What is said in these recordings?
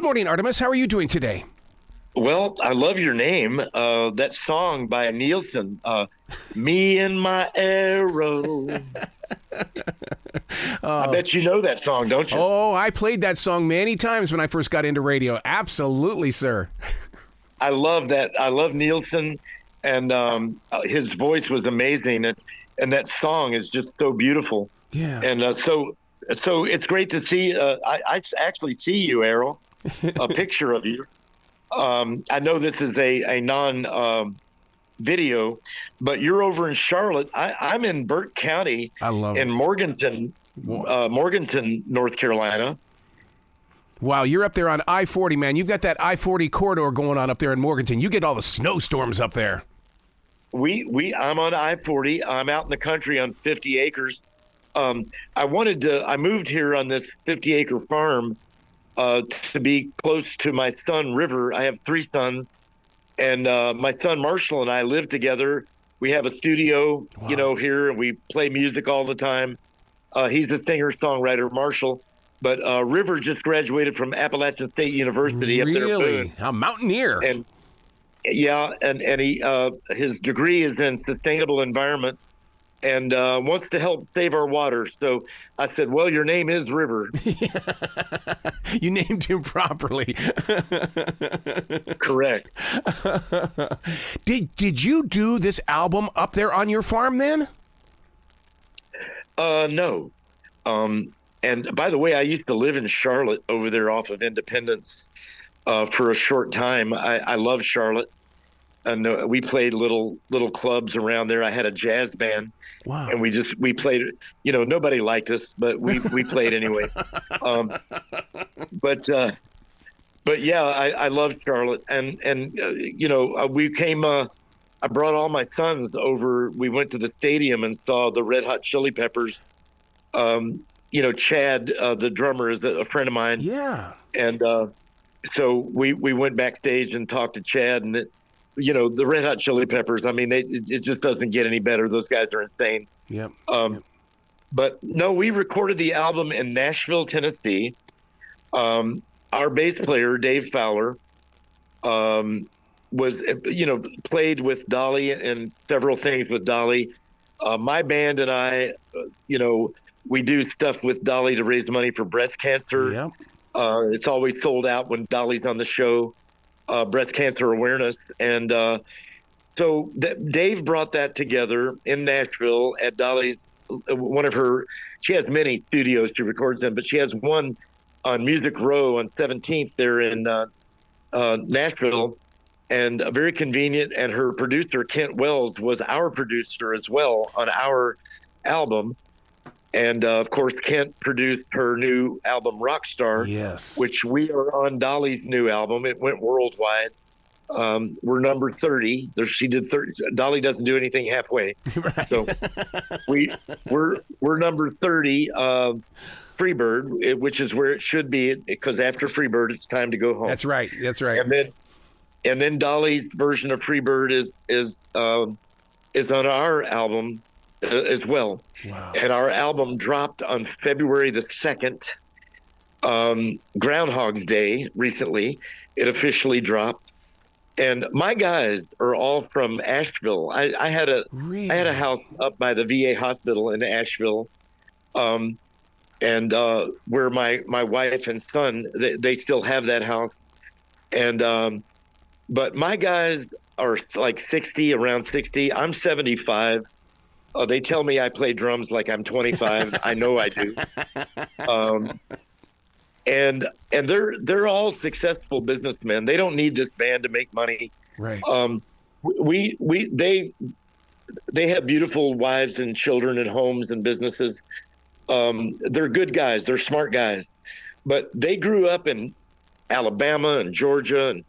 Good morning, Artimus. How are you doing today? Well, I love your name. That song by Nielsen, Me and My Arrow. I bet you know that song, don't you? Oh, I played that song many times when I first got into radio. Absolutely, sir. I love that. I love Nielsen, and his voice was amazing, and that song is just so beautiful. Yeah. And so it's great to see. I actually see you, Errol, a picture of you. I know this is a non-video, but you're over in Charlotte. I'm in Burke County. I love in Morganton, North Carolina. Wow, you're up there on I-40, man. You've got that I-40 corridor going on up there in Morganton. You get all the snowstorms up there. I'm on I-40. I'm out in the country on 50 acres. I moved here on this 50-acre farm to be close to my son, River. I have 3 sons, and my son, Marshall, and I live together. We have a studio, here, and we play music all the time. He's a singer-songwriter, Marshall. But River just graduated from Appalachian State University up there in Boone. A mountaineer. And yeah, and he his degree is in sustainable environment and wants to help save our water. So I said, well, your name is River. You named him properly. Correct. Did you do this album up there on your farm then? No. And by the way, I used to live in Charlotte over there off of Independence for a short time. I love Charlotte. And we played little clubs around there. I had a jazz band. Wow. And we played, nobody liked us, but we played anyway. But yeah, I love Charlotte. And we came, I brought all my sons over. We went to the stadium and saw the Red Hot Chili Peppers. Chad, the drummer, is a friend of mine. Yeah. And so we went backstage and talked to Chad, and the Red Hot Chili Peppers, I mean, it just doesn't get any better. Those guys are insane. Yep. But no, we recorded the album in Nashville, Tennessee. Our bass player, Dave Fowler, was, played with Dolly and several things with Dolly. My band and I, we do stuff with Dolly to raise money for breast cancer. Yep. It's always sold out when Dolly's on the show, breast cancer awareness. And so Dave brought that together in Nashville at Dolly's, she has many studios she records in, but she has one on Music Row on 17th there in Nashville, and very convenient. And her producer, Kent Wells, was our producer as well on our album. And, of course, Kent produced her new album, Rockstar, yes, which we are on Dolly's new album. It went worldwide. We're number 30. She did 30. Dolly doesn't do anything halfway. Right. So we're number 30, Freebird, which is where it should be, because after Freebird, it's time to go home. That's right. And then Dolly's version of Freebird is on our album as well. Wow. And our album dropped on February the 2nd, Groundhog's Day recently. It officially dropped. And my guys are all from Asheville. I had a house up by the VA hospital in Asheville, and where my wife and son, they still have that house. And but my guys are like 60, around 60. I'm 75. They tell me I play drums like I'm 25. I know I do. And they're all successful businessmen. They don't need this band to make money. Right. They have beautiful wives and children and homes and businesses. They're good guys. They're smart guys. But they grew up in Alabama and Georgia and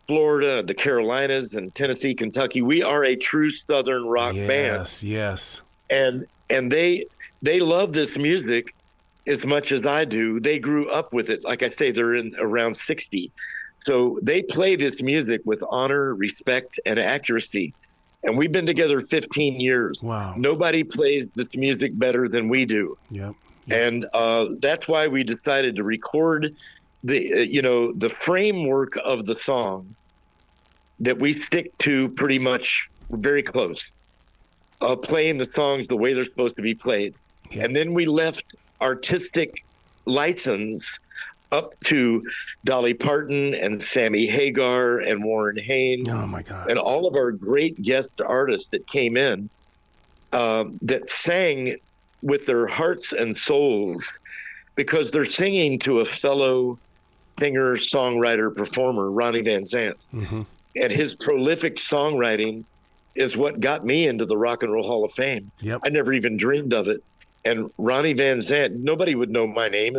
Florida, the Carolinas, and Tennessee, Kentucky. We are a true Southern rock band. Yes. And they love this music as much as I do. They grew up with it. Like I say, they're in around 60. So they play this music with honor, respect, and accuracy. And we've been together 15 years. Wow. Nobody plays this music better than we do. Yep. And that's why we decided to record the framework of the song that we stick to pretty much very close, playing the songs the way they're supposed to be played. Yeah. And then we left artistic license up to Dolly Parton and Sammy Hagar and Warren Haynes. Oh my God. And all of our great guest artists that came in that sang with their hearts and souls, because they're singing to a fellow singer, songwriter, performer, Ronnie Van Zant. Mm-hmm. And his prolific songwriting is what got me into the Rock and Roll Hall of Fame. Yep. I never even dreamed of it. And Ronnie Van Zant, nobody would know my name,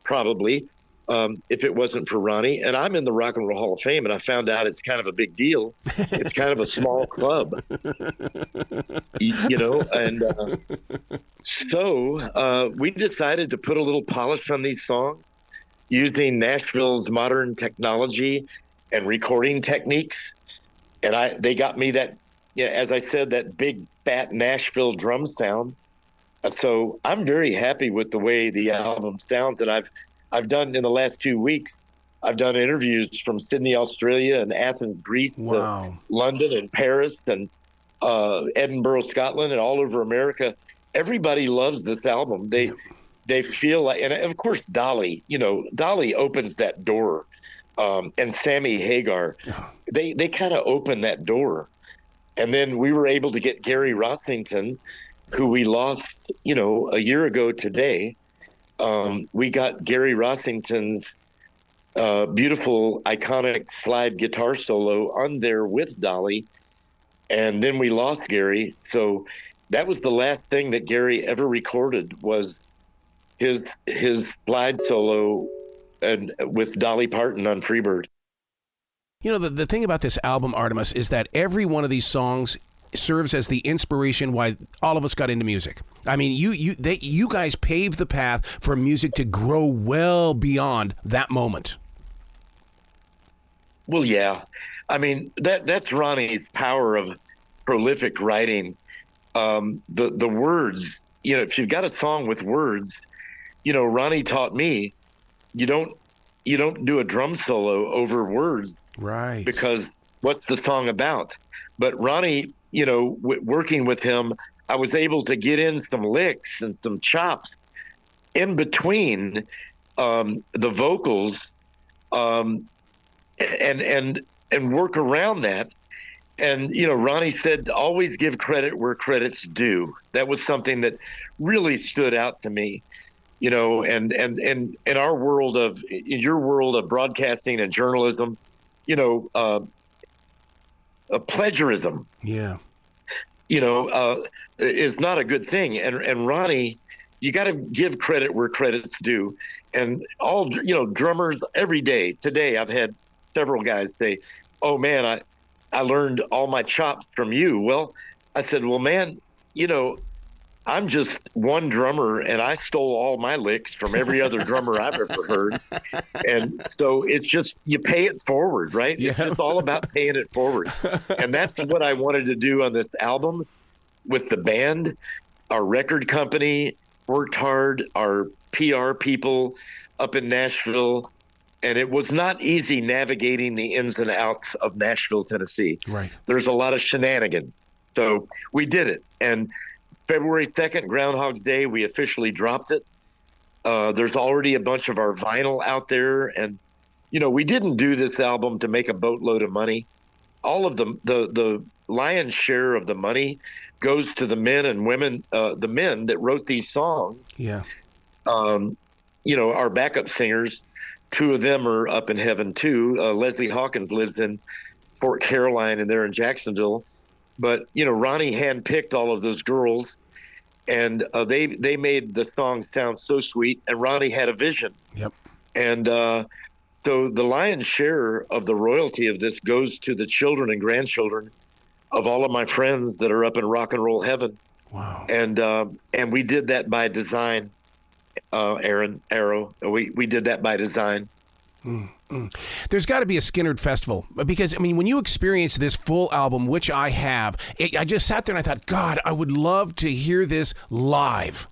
probably, if it wasn't for Ronnie. And I'm in the Rock and Roll Hall of Fame, and I found out it's kind of a big deal. It's kind of a small club, And so we decided to put a little polish on these songs using Nashville's modern technology and recording techniques. And they got me that, as I said, that big, fat Nashville drum sound. So I'm very happy with the way the album sounds. And I've done, in the last 2 weeks, I've done interviews from Sydney, Australia, and Athens, Greece, wow, London and Paris, and Edinburgh, Scotland, and all over America. Everybody loves this album. They feel like, and of course, Dolly opens that door. And Sammy Hagar, they kind of opened that door. And then we were able to get Gary Rossington, who we lost, a year ago today. We got Gary Rossington's beautiful, iconic slide guitar solo on there with Dolly. And then we lost Gary. So that was the last thing that Gary ever recorded, was his slide solo and with Dolly Parton on Freebird. The thing about this album, Artimus, is that every one of these songs serves as the inspiration why all of us got into music. I mean, you guys paved the path for music to grow well beyond that moment. Well, yeah. I mean, that's Ronnie's power of prolific writing. The words, if you've got a song with words, Ronnie taught me, you don't do a drum solo over words, right? Because what's the song about? But Ronnie, working with him, I was able to get in some licks and some chops in between the vocals, and work around that. And Ronnie said, always give credit where credit's due. That was something that really stood out to me. And in our world in your world of broadcasting and journalism, a plagiarism, is not a good thing. And Ronnie, you got to give credit where credit's due. And all, drummers every day. Today, I've had several guys say, "Oh man, I learned all my chops from you." Well, I said, "Well, man, I'm just one drummer, and I stole all my licks from every other drummer I've ever heard." And so it's just, you pay it forward, right? Yeah. It's all about paying it forward. And that's what I wanted to do on this album with the band. Our record company worked hard, our PR people up in Nashville, and it was not easy navigating the ins and outs of Nashville, Tennessee. Right. There's a lot of shenanigans. So we did it. And February 2nd, Groundhog Day, we officially dropped it. There's already a bunch of our vinyl out there. And, we didn't do this album to make a boatload of money. All of the lion's share of the money goes to the men and women, the men that wrote these songs. Yeah. Our backup singers, 2 of them are up in heaven too. Leslie Hawkins lives in Fort Caroline, and they're in Jacksonville. But, Ronnie handpicked all of those girls, and they made the song sound so sweet, and Ronnie had a vision. Yep. And so the lion's share of the royalty of this goes to the children and grandchildren of all of my friends that are up in rock and roll heaven. Wow. And we did that by design, Arrow. We did that by design. There's got to be a Skynyrd festival, because when you experience this full album, which I have, I just sat there and I thought, God, I would love to hear this live.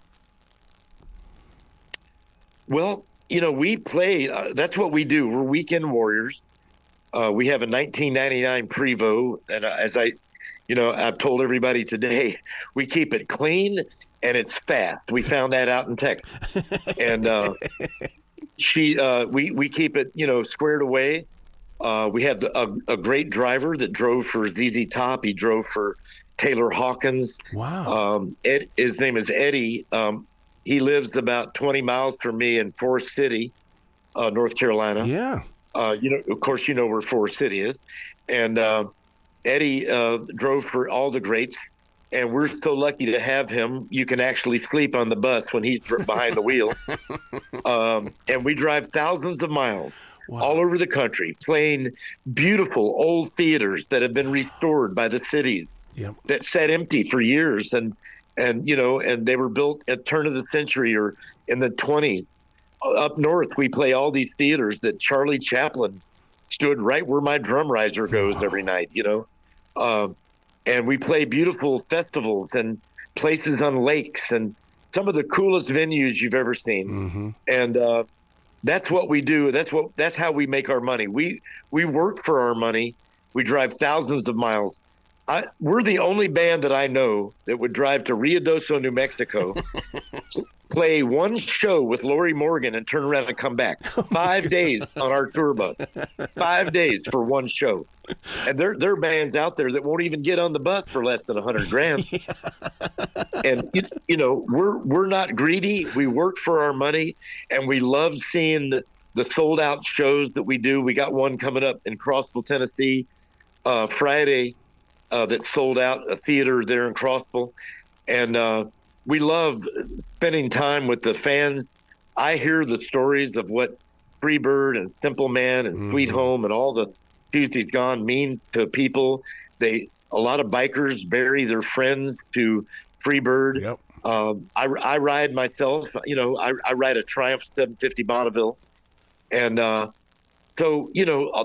Well, we play. That's what we do. We're weekend warriors. We have a 1999 Prevost, and I've told everybody today, we keep it clean and it's fast. We found that out in Texas, and we keep it, squared away. We have a great driver that drove for ZZ Top. He drove for Taylor Hawkins. Wow. His name is Eddie. He lives about 20 miles from me in Forest City, North Carolina. Yeah. Of course, where Forest City is. And Eddie drove for all the greats, and we're so lucky to have him. You can actually sleep on the bus when he's behind the wheel. And we drive thousands of miles. Wow. All over the country, playing beautiful old theaters that have been restored by the cities. Yep. That sat empty for years, and they were built at turn of the century or in the 20s. Up north, we play all these theaters that Charlie Chaplin stood right where my drum riser goes every night. And we play beautiful festivals and places on lakes and some of the coolest venues you've ever seen. Mm-hmm. And that's what we do. That's how we make our money. We work for our money. We drive thousands of miles. We're the only band that I know that would drive to Ruidoso, New Mexico, play one show with Lori Morgan and turn around and come back. 5 days on our tour bus. 5 days for one show. And there are bands out there that won't even get on the bus for less than $100,000. Yeah. And we're not greedy. We work for our money, and we love seeing the sold out shows that we do. We got one coming up in Crossville, Tennessee, Friday. That sold out a theater there in Crossville. And we love spending time with the fans. I hear the stories of what Freebird and Simple Man and Sweet Home and all the Tuesday's Gone means to people. A lot of bikers bury their friends to Freebird. Yep. I ride myself. I ride a Triumph 750 Bonneville. And so,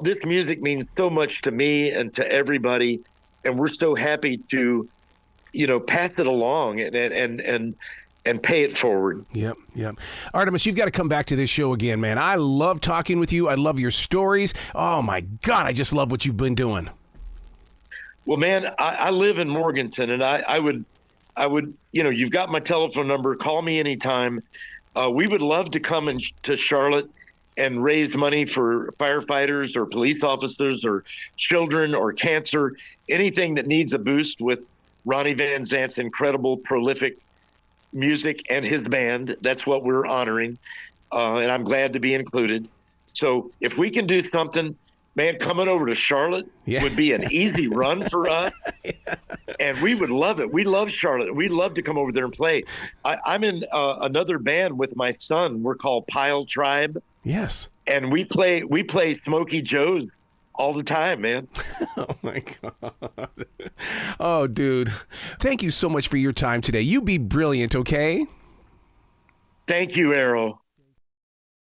this music means so much to me and to everybody. And we're so happy to, pass it along and pay it forward. Yep. Artimus, you've got to come back to this show again, man. I love talking with you. I love your stories. Oh, my God, I just love what you've been doing. Well, man, I live in Morganton, and I would, you've got my telephone number. Call me anytime. We would love to come to Charlotte and raise money for firefighters or police officers or children or cancer, anything that needs a boost with Ronnie Van Zant's incredible, prolific music and his band. That's what we're honoring. And I'm glad to be included. So if we can do something, man, coming over to Charlotte would be an easy run for us. And we would love it. We love Charlotte. We'd love to come over there and play. I'm in another band with my son. We're called Pyle Tribe. Yes. And we play Smokey Joe's all the time, man. Oh, my God. Oh, dude. Thank you so much for your time today. You be brilliant, okay? Thank you, Errol.